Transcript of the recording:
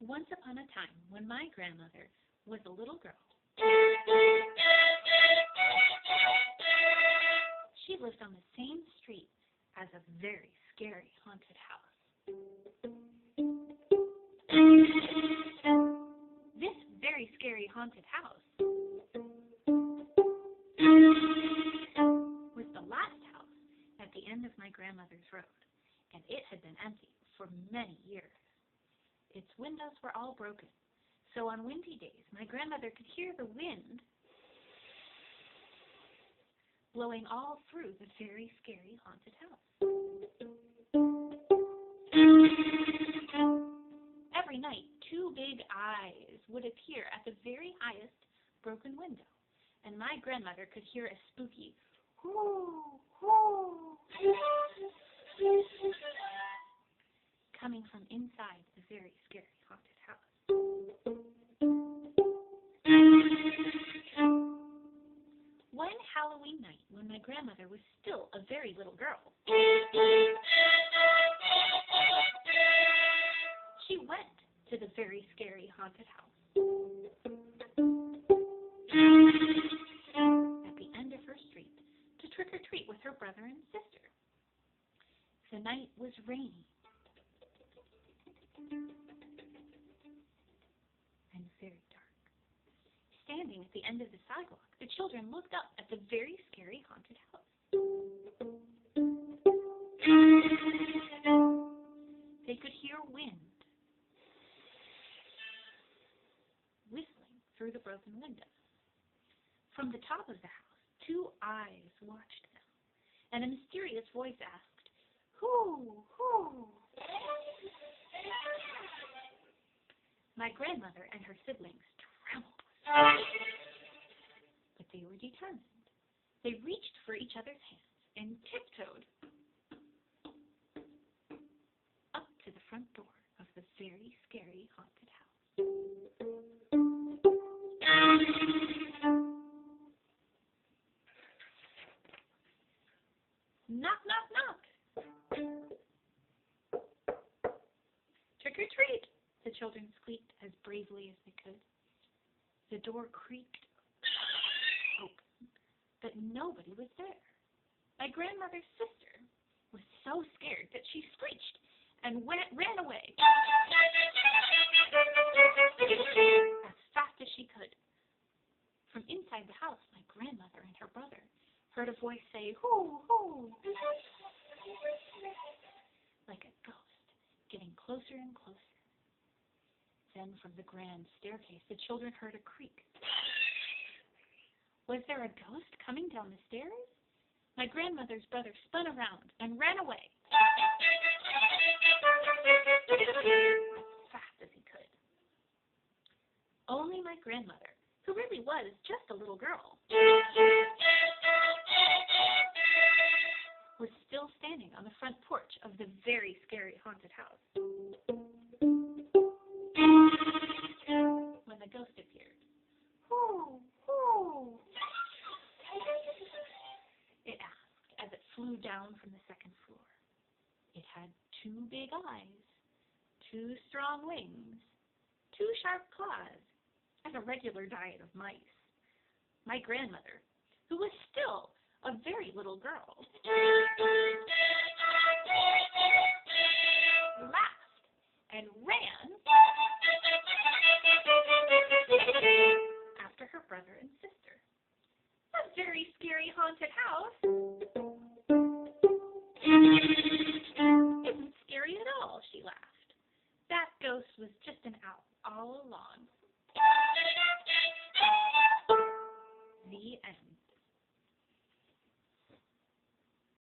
Once upon a time, when my grandmother was a little girl, she lived on the same street as a very scary haunted house. This very scary haunted house was the last house at the end of my grandmother's road, and it had been empty for many years. Its windows were all broken, so on windy days my grandmother could hear the wind blowing all through the very scary haunted house. Every night, two big eyes would appear at the very highest broken window, and my grandmother could hear a spooky "hoo, hoo" coming from inside the very scary haunted house. One Halloween night, when my grandmother was still a very little girl, she went to the very scary haunted house. At the end of her street, to trick or treat with her brother and sister. The night was rainy and very dark. Standing at the end of the sidewalk, the children looked up at the very scary haunted house. They could hear wind whistling through the broken windows. From the top of the house, two eyes watched them, and a mysterious voice asked, "Who, who?" My grandmother and her siblings trembled, but they were determined. They reached for each other's hands and tiptoed up to the front door of the very scary haunted house. Knock, knock, knock. Trick or treat, the children squeaked as bravely as they could. The door creaked open, but nobody was there. My grandmother's sister was so scared that she screeched and ran away as fast as she could. From inside the house, my grandmother and her brother heard a voice say, "Hoo, hoo," like a ghost, getting closer and closer. Then from the grand staircase, the children heard a creak. Was there a ghost coming down the stairs? My grandmother's brother spun around and ran away as fast as he could. Only my grandmother, who really was just a little girl, was still standing on the front porch of the very scary haunted house when the ghost appeared. "Who, who?" it asked as it flew down from the second floor. It had two big eyes, two strong wings, two sharp claws, and a regular diet of mice. My grandmother, who was still a very little girl, laughed and ran after her brother and sister. A very scary haunted house